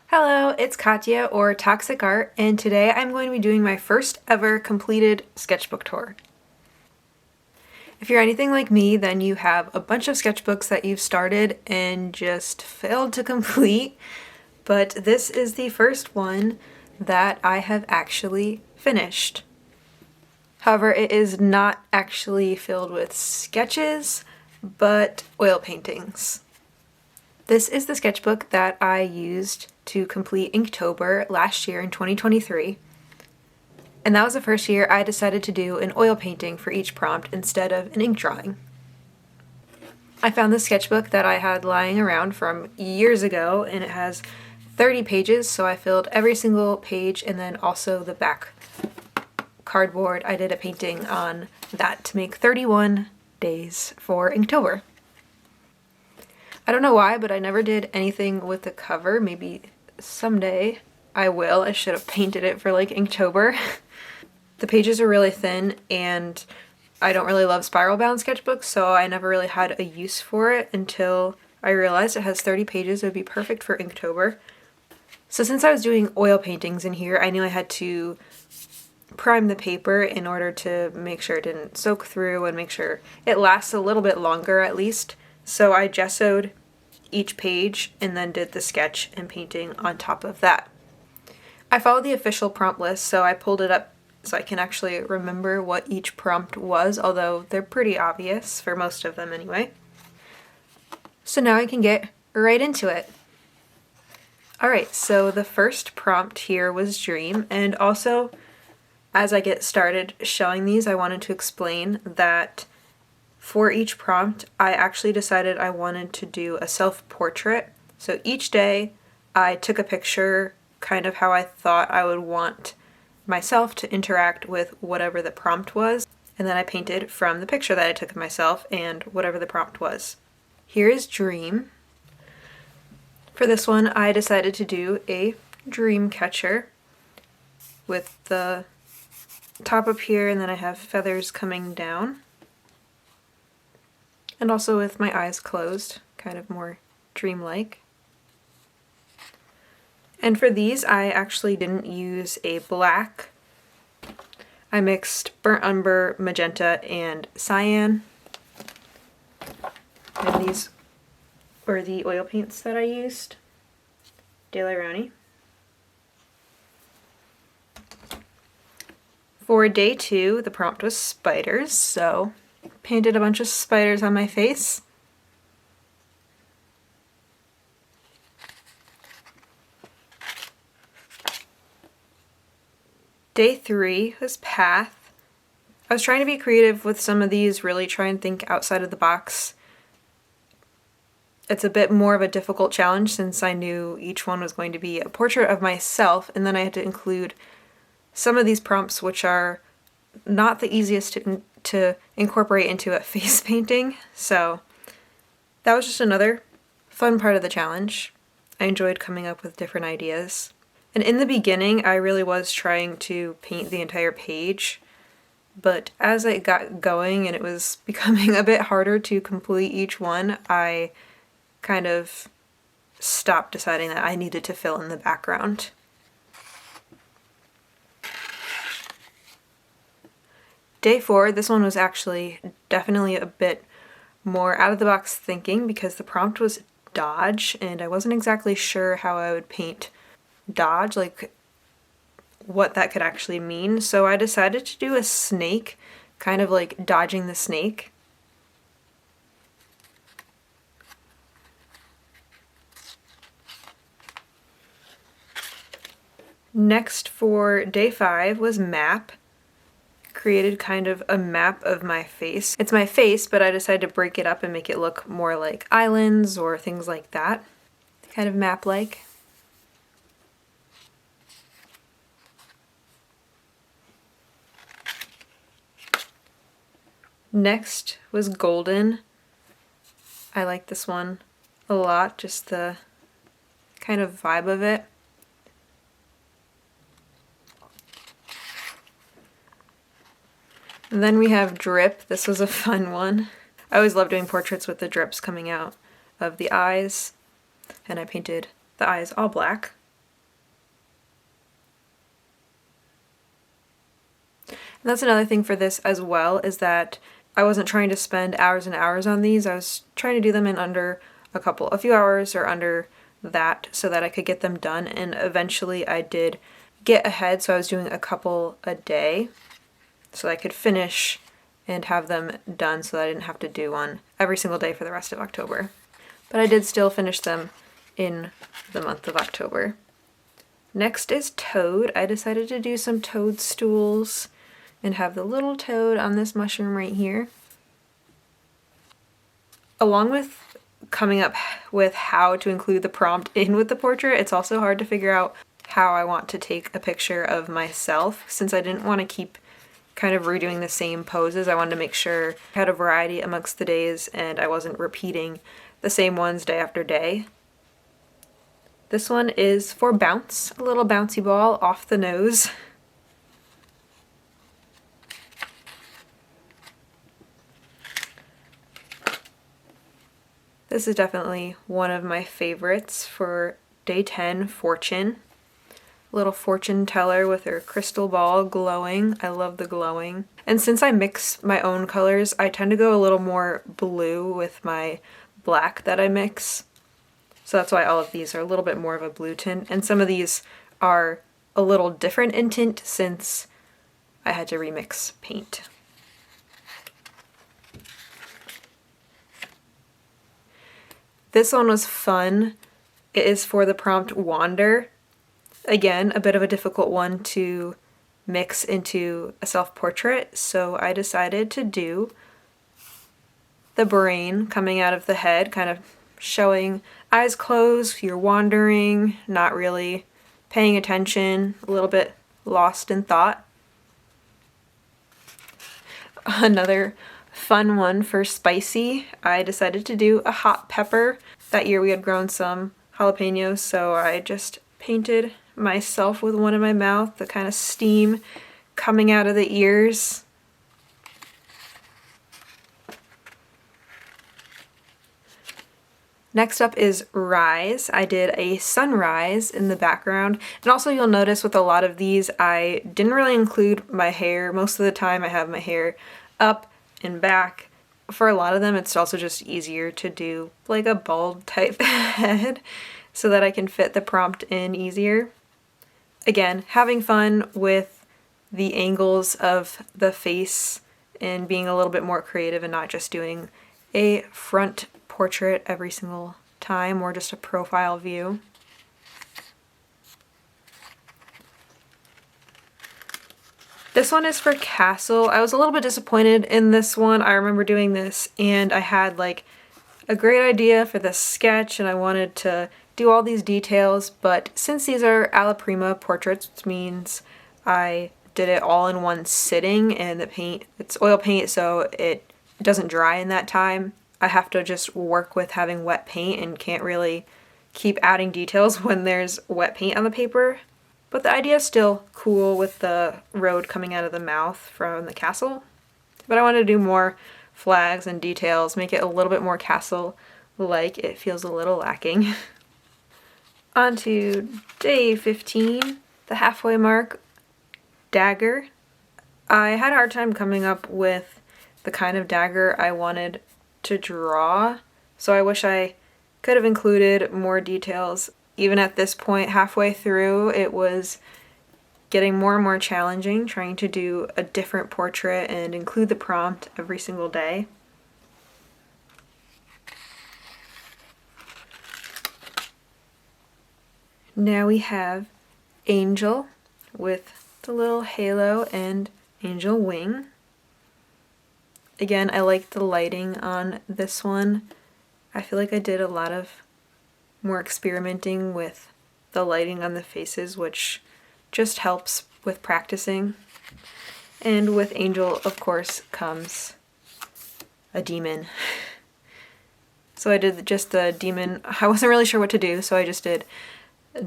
Hello, it's Katya or Toxic Art, and today I'm going to be doing my first ever completed sketchbook tour. If you're anything like me, then you have a bunch of sketchbooks that you've started and just failed to complete, but this is the first one that I have actually finished. However, it is not actually filled with sketches, but oil paintings. This is the sketchbook that I used to complete Inktober last year in 2023. And that was the first year I decided to do an oil painting for each prompt instead of an ink drawing. I found this sketchbook that I had lying around from years ago, and it has 30 pages, so I filled every single page and then also the back cardboard. I did a painting on that to make 31 days for Inktober. I don't know why, but I never did anything with the cover. Maybe someday I will. I should have painted it for like Inktober. The pages are really thin and I don't really love spiral bound sketchbooks, so I never really had a use for it until I realized it has 30 pages. It would be perfect for Inktober. So since I was doing oil paintings in here, I knew I had to prime the paper in order to make sure it didn't soak through and make sure it lasts a little bit longer at least. So I gessoed each page and then did the sketch and painting on top of that. I followed the official prompt list, so I pulled it up so I can actually remember what each prompt was, although they're pretty obvious for most of them anyway. So now I can get right into it. Alright, so the first prompt here was dream, and also as I get started showing these, I wanted to explain that for each prompt, I actually decided I wanted to do a self-portrait. So each day I took a picture kind of how I thought I would want myself to interact with whatever the prompt was, and then I painted from the picture that I took of myself and whatever the prompt was. Here is dream. For this one, I decided to do a dream catcher with the top up here, and then I have feathers coming down. And also with my eyes closed, kind of more dreamlike. And for these, I actually didn't use a black. I mixed burnt umber, magenta, and cyan. And these were the oil paints that I used. De La Rowney. For day 2, the prompt was spiders, so painted a bunch of spiders on my face. Day 3 was path. I was trying to be creative with some of these, really try and think outside of the box. It's a bit more of a difficult challenge since I knew each one was going to be a portrait of myself, and then I had to include some of these prompts which are not the easiest to incorporate into a face painting, so that was just another fun part of the challenge. I enjoyed coming up with different ideas. And in the beginning, I really was trying to paint the entire page, but as I got going and it was becoming a bit harder to complete each one, I kind of stopped deciding that I needed to fill in the background. Day 4, this one was actually definitely a bit more out of the box thinking because the prompt was dodge, and I wasn't exactly sure how I would paint dodge, like what that could actually mean. So I decided to do a snake, kind of like dodging the snake. Next for day 5 was map. Created kind of a map of my face. It's my face, but I decided to break it up and make it look more like islands or things like that. Kind of map-like. Next was golden. I like this one a lot, just the kind of vibe of it. And then we have drip. This was a fun one. I always love doing portraits with the drips coming out of the eyes, and I painted the eyes all black. And that's another thing for this as well, is that I wasn't trying to spend hours and hours on these. I was trying to do them in under a few hours or under that, so that I could get them done. And eventually I did get ahead, so I was doing a couple a day so I could finish and have them done so that I didn't have to do one every single day for the rest of October. But I did still finish them in the month of October. Next is toad. I decided to do some toadstools and have the little toad on this mushroom right here. Along with coming up with how to include the prompt in with the portrait, it's also hard to figure out how I want to take a picture of myself, since I didn't want to keep kind of redoing the same poses. I wanted to make sure I had a variety amongst the days and I wasn't repeating the same ones day after day. This one is for bounce, a little bouncy ball off the nose. This is definitely one of my favorites for day 10, Fortune. Little fortune teller with her crystal ball glowing. I love the glowing. And since I mix my own colors, I tend to go a little more blue with my black that I mix. So that's why all of these are a little bit more of a blue tint. And some of these are a little different in tint since I had to remix paint. This one was fun. It is for the prompt Wander. Again, a bit of a difficult one to mix into a self-portrait, so I decided to do the brain coming out of the head, kind of showing eyes closed, you're wandering, not really paying attention, a little bit lost in thought. Another fun one for spicy, I decided to do a hot pepper. That year we had grown some jalapenos, so I just painted myself with one in my mouth, the kind of steam coming out of the ears. Next up is rise. I did a sunrise in the background, and also you'll notice with a lot of these I didn't really include my hair. Most of the time I have my hair up and back. For a lot of them it's also just easier to do like a bald type head so that I can fit the prompt in easier. Again, having fun with the angles of the face and being a little bit more creative and not just doing a front portrait every single time or just a profile view. This one is for Castle. I was a little bit disappointed in this one. I remember doing this and I had like a great idea for this sketch and I wanted to do all these details, but since these are alla prima portraits, which means I did it all in one sitting and the paint, it's oil paint, so it doesn't dry in that time. I have to just work with having wet paint and can't really keep adding details when there's wet paint on the paper. But the idea is still cool with the road coming out of the mouth from the castle. But I wanted to do more flags and details, make it a little bit more castle-like. It feels a little lacking. On to day 15, the halfway mark, dagger. I had a hard time coming up with the kind of dagger I wanted to draw, so I wish I could have included more details. Even at this point, halfway through, it was getting more and more challenging trying to do a different portrait and include the prompt every single day. Now we have Angel with the little halo and angel wing. Again, I like the lighting on this one. I feel like I did a lot of more experimenting with the lighting on the faces, which just helps with practicing. And with Angel, of course, comes a demon. So I did just the demon. I wasn't really sure what to do, so I just did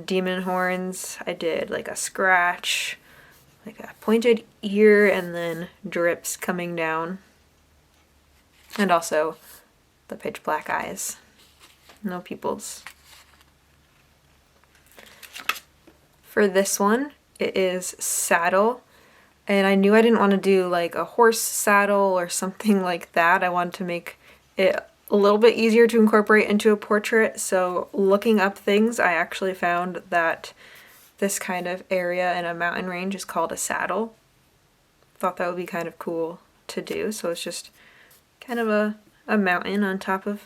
demon horns. I did like a scratch, like a pointed ear, and then drips coming down. And also the pitch black eyes. No pupils. For this one, it is saddle. And I knew I didn't want to do like a horse saddle or something like that. I wanted to make it a little bit easier to incorporate into a portrait. So looking up things, I actually found that this kind of area in a mountain range is called a saddle. Thought that would be kind of cool to do. So it's just kind of a mountain on top of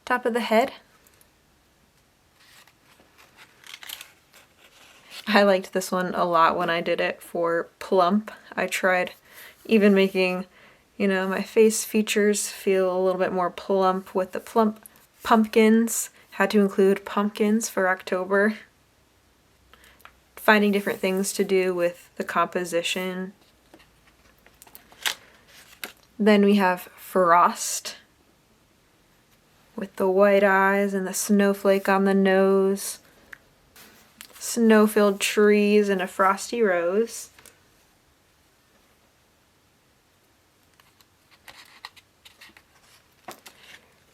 the head. I liked this one a lot when I did it for plump. I tried even making, you know, my face features feel a little bit more plump with the plump pumpkins. Had to include pumpkins for October. Finding different things to do with the composition. Then we have Frost with the white eyes and the snowflake on the nose. Snow-filled trees and a frosty rose.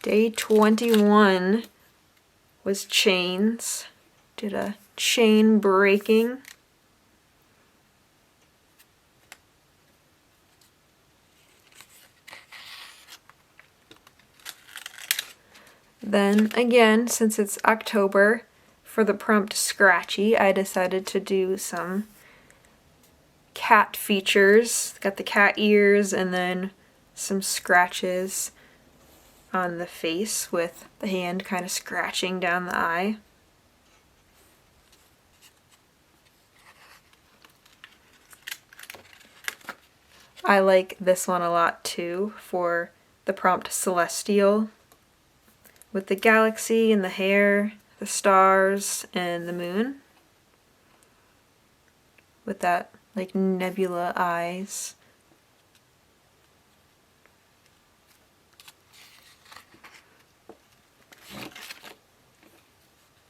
Day 21 was chains. Did a chain breaking. Then again, since it's October, for the prompt Scratchy, I decided to do some cat features. Got the cat ears and then some scratches on the face with the hand kind of scratching down the eye. I like this one a lot too for the prompt Celestial with the galaxy and the hair, the stars, and the moon with that like nebula eyes.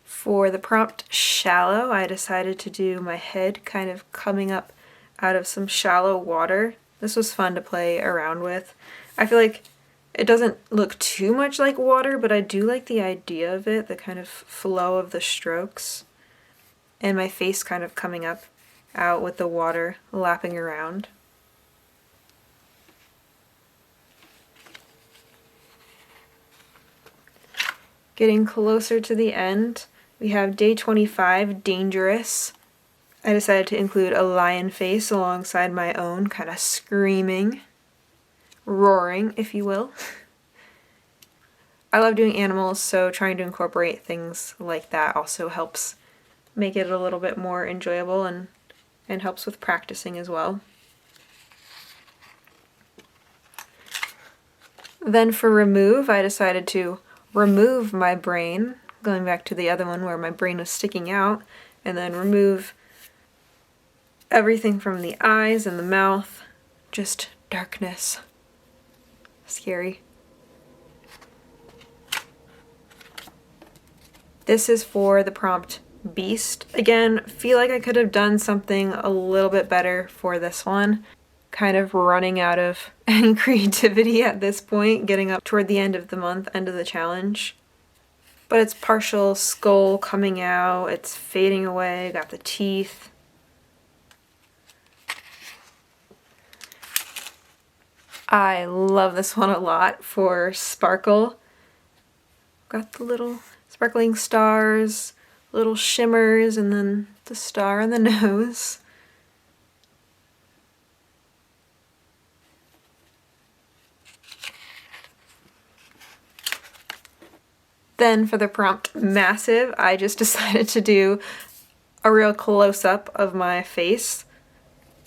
For the prompt Shallow, I decided to do my head kind of coming up out of some shallow water. This was fun to play around with. I feel like it doesn't look too much like water, but I do like the idea of it, the kind of flow of the strokes. And my face kind of coming up out with the water lapping around. Getting closer to the end, we have day 25, Dangerous. I decided to include a lion face alongside my own, kind of screaming, roaring, if you will. I love doing animals, so trying to incorporate things like that also helps make it a little bit more enjoyable and helps with practicing as well. Then for remove, I decided to remove my brain, going back to the other one where my brain was sticking out, and then remove everything from the eyes and the mouth, just darkness. Scary. This is for the prompt Beast. Again, feel like I could have done something a little bit better for this one. Kind of running out of any creativity at this point, getting up toward the end of the month, end of the challenge. But it's partial skull coming out, it's fading away, got the teeth. I love this one a lot for sparkle. Got the little sparkling stars, little shimmers, and then the star on the nose. Then for the prompt Massive, I just decided to do a real close-up of my face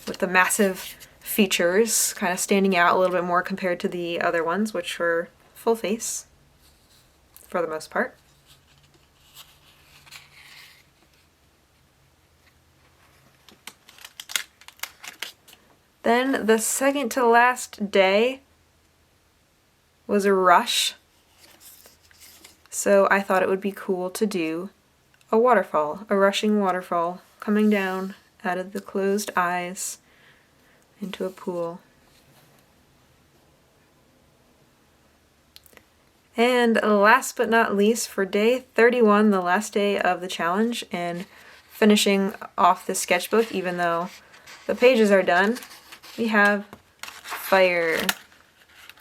with the massive features kind of standing out a little bit more compared to the other ones, which were full face for the most part. Then the second to last day was a rush. So I thought it would be cool to do a waterfall, a rushing waterfall coming down out of the closed eyes into a pool. And last but not least, for day 31, the last day of the challenge, and finishing off the sketchbook, even though the pages are done, we have fire.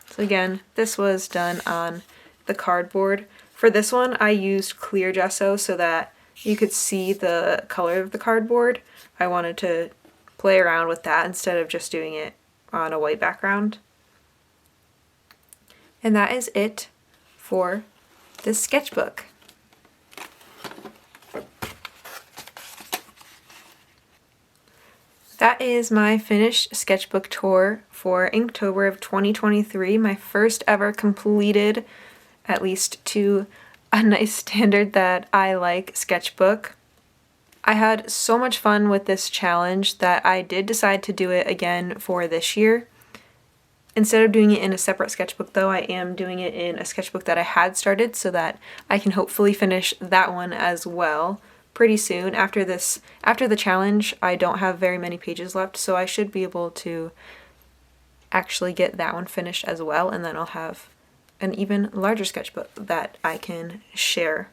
So again, this was done on the cardboard. For this one, I used clear gesso so that you could see the color of the cardboard. I wanted to play around with that instead of just doing it on a white background. And that is it for this sketchbook. That is my finished sketchbook tour for Inktober of 2023, my first ever completed, at least to a nice standard that I like, sketchbook. I had so much fun with this challenge that I did decide to do it again for this year. Instead of doing it in a separate sketchbook though, I am doing it in a sketchbook that I had started so that I can hopefully finish that one as well pretty soon. After the challenge, I don't have very many pages left, so I should be able to actually get that one finished as well, and then I'll have an even larger sketchbook that I can share.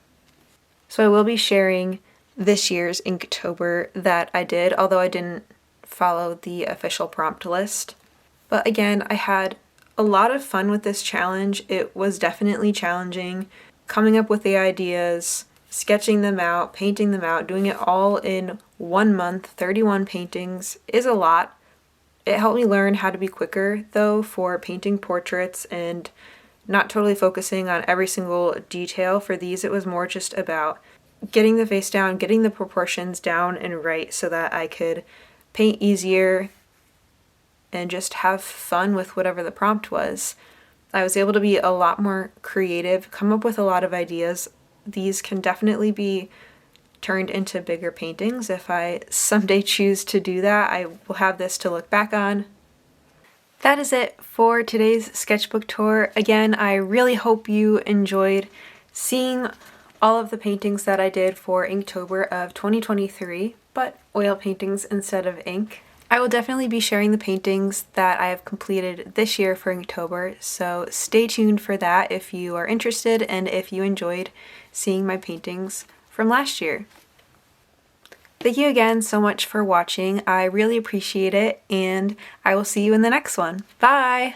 So I will be sharing this year's Inktober that I did, although I didn't follow the official prompt list. But again, I had a lot of fun with this challenge. It was definitely challenging, coming up with the ideas, sketching them out, painting them out, doing it all in 1 month. 31 paintings is a lot. It helped me learn how to be quicker though for painting portraits and not totally focusing on every single detail. For these, it was more just about getting the face down, getting the proportions down and right so that I could paint easier and just have fun with whatever the prompt was. I was able to be a lot more creative, come up with a lot of ideas. These can definitely be turned into bigger paintings if I someday choose to do that. I will have this to look back on. That is it for today's sketchbook tour. Again, I really hope you enjoyed seeing all of the paintings that I did for Inktober of 2023, but oil paintings instead of ink. I will definitely be sharing the paintings that I have completed this year for Inktober, so stay tuned for that if you are interested and if you enjoyed seeing my paintings from last year. Thank you again so much for watching. I really appreciate it, and I will see you in the next one. Bye!